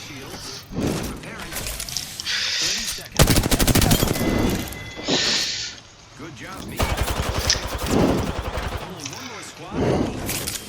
shields. Preparing. 30 seconds. Good job, me. Only one more squad.